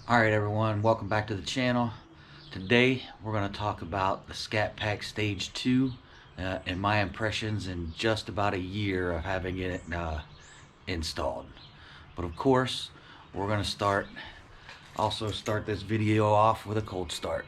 Alright everyone, welcome back to the channel. Today we're going to talk about the Scat Pack Stage 2 and my impressions in just about a year of having it installed. But of course, we're going to start this video off with a cold start.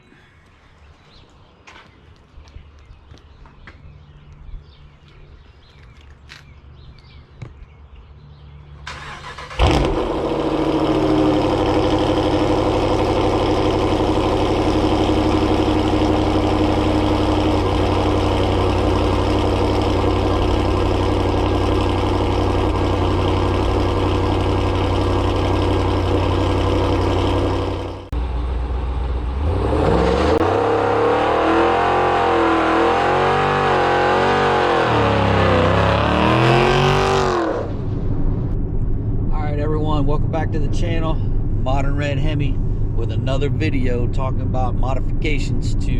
Welcome back to the channel. Modern Red Hemi with another video talking about modifications to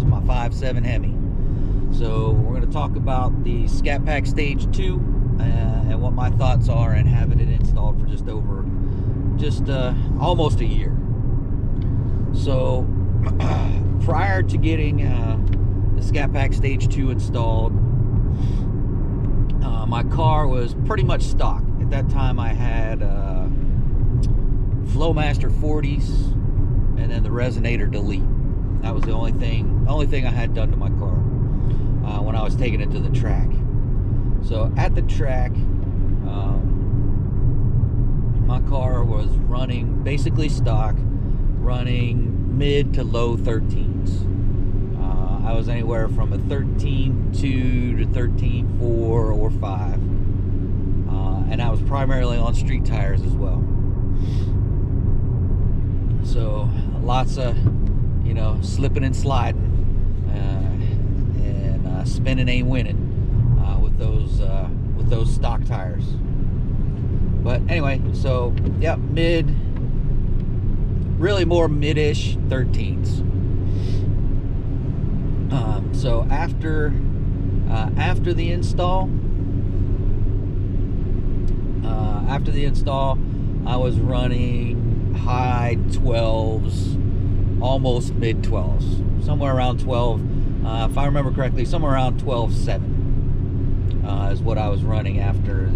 my 5.7 Hemi. So we're going to talk about the Scat Pack Stage 2 and what my thoughts are in having it installed for almost a year. So prior to getting the Scat Pack Stage 2 installed, my car was pretty much stock. At that time I had Flowmaster 40s and then the Resonator Delete. That was the only thing I had done to my car when I was taking it to the track. So at the track, my car was running basically stock, running mid to low 13s. I was anywhere from a 13.2 to 13.4 or 5. And I was primarily on street tires as well. So lots of, slipping and sliding, and spinning ain't winning with those stock tires. But anyway, so yeah, really more mid-ish 13s. So after the install. After the install, I was running high 12s, almost mid 12s, somewhere around 12. If I remember correctly, somewhere around 12.7 is what I was running after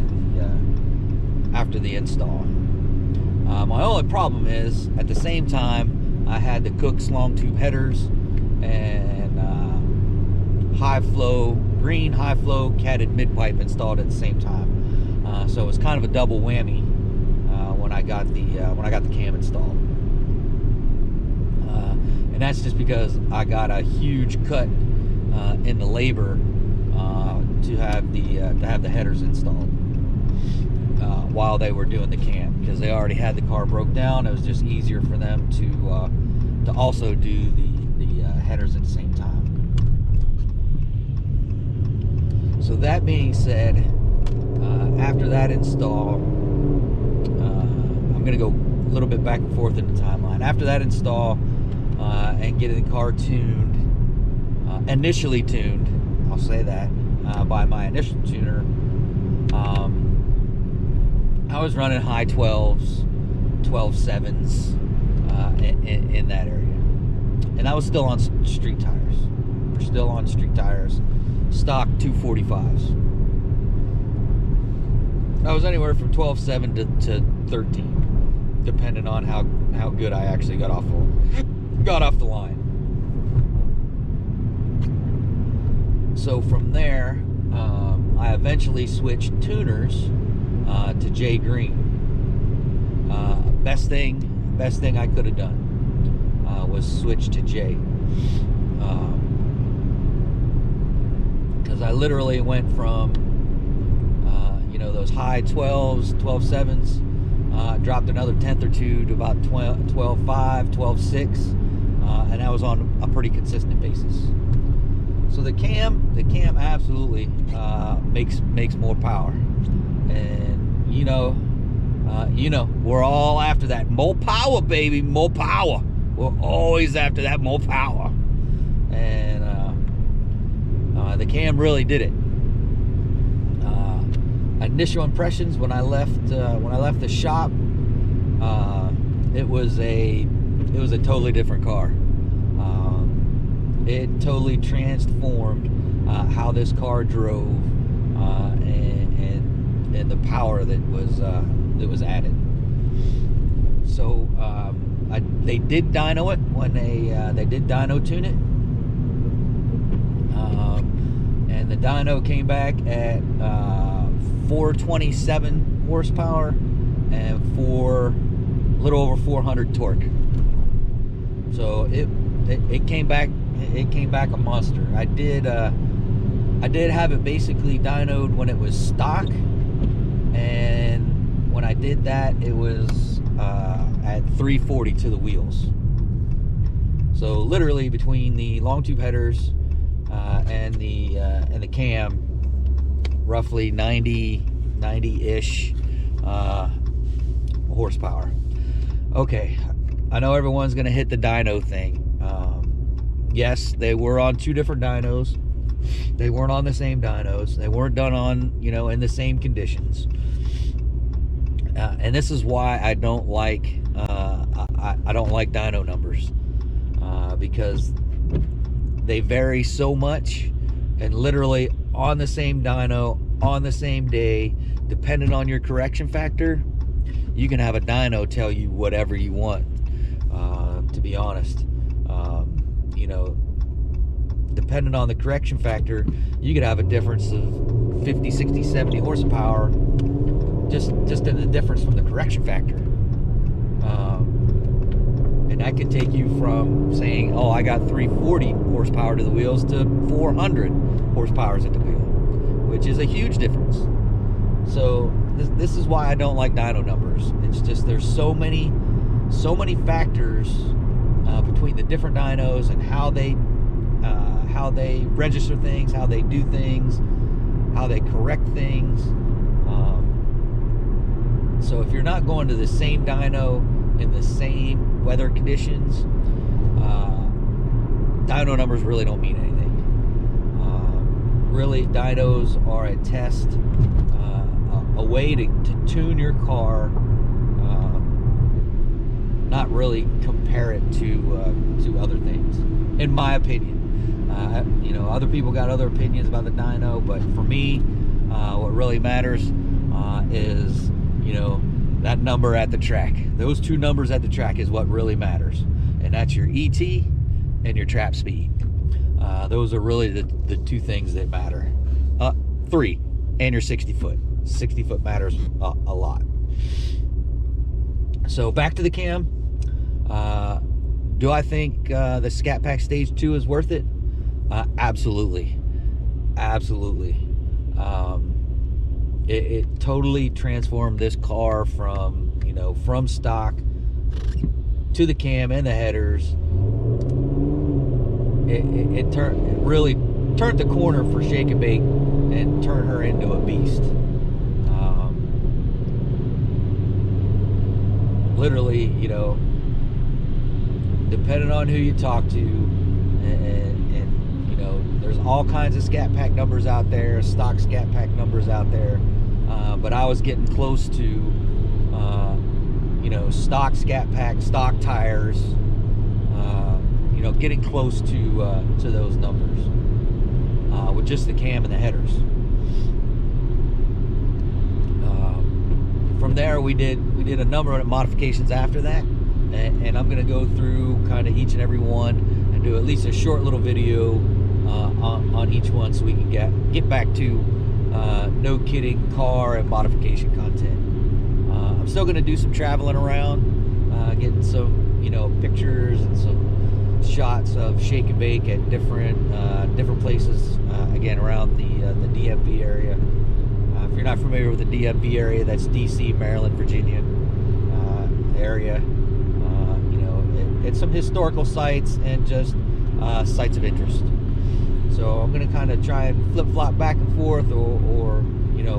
the install. My only problem is, at the same time, I had the Cook's long tube headers and Greene high flow catted mid pipe installed at the same time. So it was kind of a double whammy when I got the cam installed, and that's just because I got a huge cut in the labor to have the headers installed while they were doing the cam, because they already had the car broke down. It was just easier for them to also do the headers at the same time. So that being said, after that install, I'm going to go a little bit back and forth in the timeline. After that install and getting the car tuned, initially tuned, I'll say that, by my initial tuner, I was running high 12s, 12.7s in that area. And I was still on street tires. We're still on street tires, stock 245s. I was anywhere from 12.7 to 13, depending on how good I actually got off the line. So from there, I eventually switched tuners to J Greene. Best thing I could have done was switch to J, because I literally went from those high 12s, 12.7s, dropped another tenth or two to about 12.5, 12.6, and that was on a pretty consistent basis. So the cam absolutely makes more power, and we're all after that more power, baby, more power. We're always after that more power, and the cam really did it. initial impressions when I left the shop, it was a totally different car. It totally transformed how this car drove, and the power that was added. So they did dyno it when they did dyno tune it, and the dyno came back at 427 horsepower and a little over 400 torque. So it came back a monster. I did have it basically dynoed when it was stock, and when I did that, it was at 340 to the wheels. So literally between the long tube headers and the cam, roughly 90-ish horsepower. Okay, I know everyone's gonna hit the dyno thing. Yes, they were on two different dynos. They weren't on the same dynos. They weren't done on, in the same conditions. And this is why I don't like I don't like dyno numbers, because they vary so much, and literally on the same dyno on the same day, depending on your correction factor, you can have a dyno tell you whatever you want. To be honest, depending on the correction factor, you could have a difference of 50, 60, 70 horsepower just in the difference from the correction factor. And that could take you from saying, oh, I got 340 horsepower to the wheels to 400 horsepower at the wheel, which is a huge difference. So this is why I don't like dyno numbers. It's just there's so many factors between the different dynos and how they register things, how they do things, how they correct things. So if you're not going to the same dyno in the same weather conditions, dyno numbers really don't mean anything. Really, dynos are a test, a way to tune your car, not really compare it to other things, in my opinion. Other people got other opinions about the dyno, but for me, what really matters is, that number at the track. Those two numbers at the track is what really matters, and that's your ET and your trap speed. Those are really the two things that matter. 3, and your 60 foot. 60 foot matters a lot. So back to the cam. Do I think the Scat Pack Stage 2 is worth it? Absolutely. It totally transformed this car from stock to the cam and the headers. It really turned the corner for Shake and Bake and turned her into a beast. Literally, depending on who you talk to, and there's all kinds of Scat Pack numbers out there, stock Scat Pack numbers out there, but I was getting close to stock Scat Pack, stock tires, getting close to those numbers with just the cam and the headers. From there, we did a number of modifications after that, and I'm going to go through kind of each and every one and do at least a short little video on each one, so we can get back to no kidding car and modification content. I'm still going to do some traveling around, getting some pictures and some shots of Shake and Bake at different places, again around the DMV area. If you're not familiar with the DMV area, that's DC, Maryland, Virginia area. It's some historical sites and just sites of interest. So I'm going to kind of try and flip-flop back and forth, or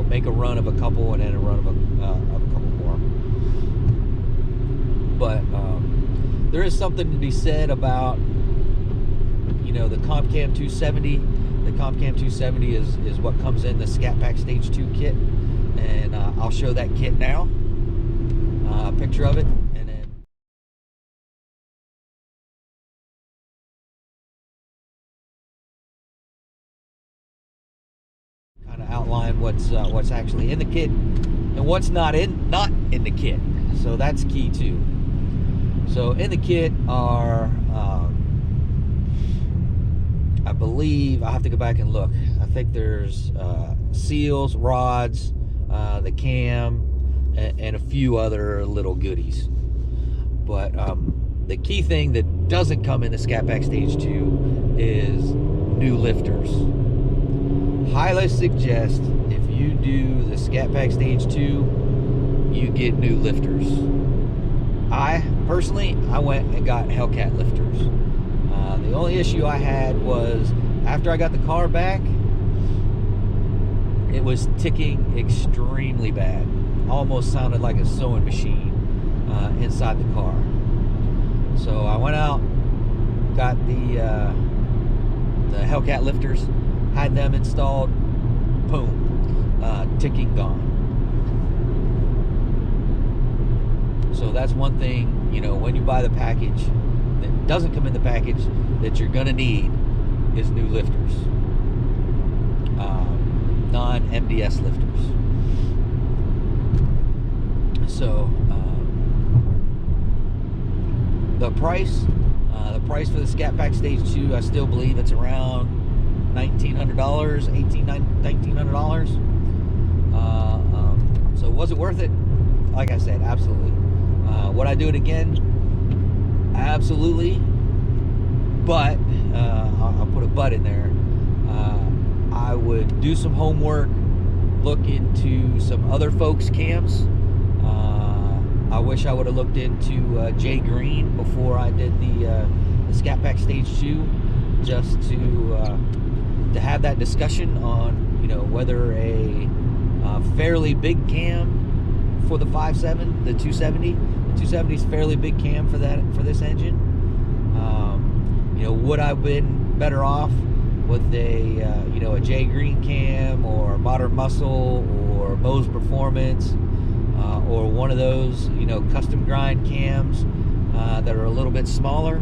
make a run of a couple and then a run of a couple more. But there is something to be said about the CompCam 270. The CompCam 270 is what comes in the Scat Pack Stage 2 kit, and I'll show that kit now, a picture of it. what's actually in the kit and what's not in the kit. So that's key too. So in the kit are, I believe, I'll have to go back and look. I think there's seals, rods, the cam, and a few other little goodies. But the key thing that doesn't come in the Scat Pack Stage 2 is new lifters. Highly suggest if you do the Scat Pack Stage 2, you get new lifters. I personally went and got Hellcat lifters. The only issue I had was after I got the car back, it was ticking extremely bad. Almost sounded like a sewing machine inside the car. So I went out, got the Hellcat lifters, had them installed, boom, ticking gone. So that's one thing, you know, when you buy the package that doesn't come in the package that you're gonna need is new lifters, non-MDS lifters. So the price for the Scat Pack Stage 2, I still believe it's around $1,900, $1,900. So was it worth it? Like I said, absolutely. Would I do it again? Absolutely. But I'll put a but in there. I would do some homework, look into some other folks' cams. I wish I would have looked into Jay Greene before I did the Scat Pack Stage 2, just to have that discussion on, you know, whether a fairly big cam for the 5.7, the 270. The 270 is fairly big cam for this engine. You know, would I have been better off with a you know, a Jay Greene cam or Modern Muscle or Bose Performance, or one of those, you know, custom grind cams that are a little bit smaller?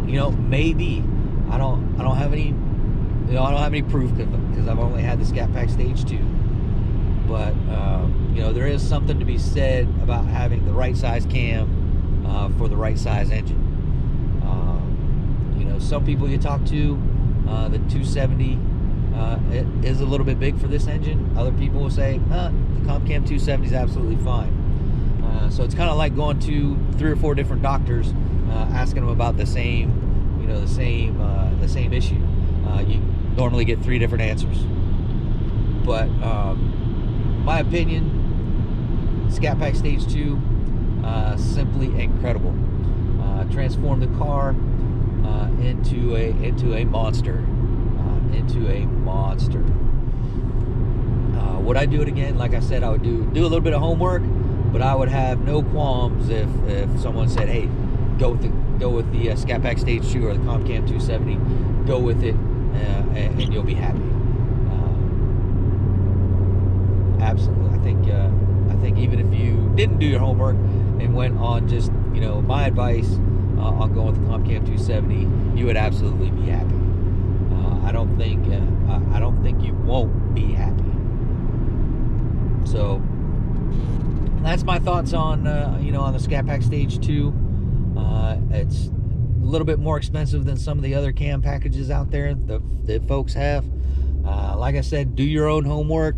You know, maybe. I don't have any, you know, I don't have any proof because I've only had the Scat Pack Stage 2. But you know, there is something to be said about having the right size cam for the right size engine. You know, some people you talk to, the 270 it is a little bit big for this engine. Other people will say, the Compcam 270 is absolutely fine. So it's kind of like going to 3 or 4 different doctors, asking them about the same, you know, the same issue. You normally get 3 different answers. But my opinion, Scat Pack Stage 2, simply incredible. Transformed the car into a monster. Would I do it again? Like I said, I would do a little bit of homework, but I would have no qualms if someone said, "Hey, go with the Scat Pack Stage 2 or the Compcam 270. Go with it, and you'll be happy." Absolutely. I think even if you didn't do your homework and went on just, you know, my advice on going with the Compcam 270, you would absolutely be happy. I don't think you won't be happy. So that's my thoughts on you know, on the Scat Pack Stage 2. It's a little bit more expensive than some of the other cam packages out there that folks have. Like I said, do your own homework.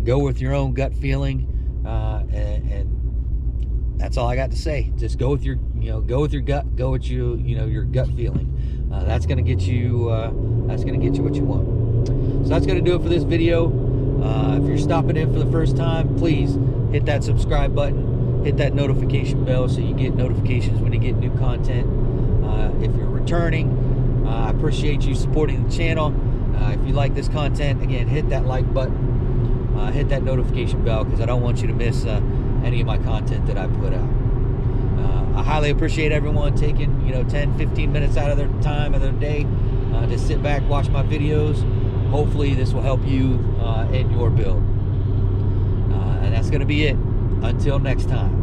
Go with your own gut feeling, and that's all I got to say. Just go with your gut. Go with your gut feeling. That's gonna get you. That's gonna get you what you want. So that's gonna do it for this video. If you're stopping in for the first time, please hit that subscribe button, hit that notification bell so you get notifications when you get new content. If you're returning, I appreciate you supporting the channel. If you like this content, again, hit that like button. Hit that notification bell because I don't want you to miss any of my content that I put out. I highly appreciate everyone taking 10-15 minutes out of their time of their day to sit back, watch my videos. Hopefully this will help you in your build. And that's going to be it. Until next time.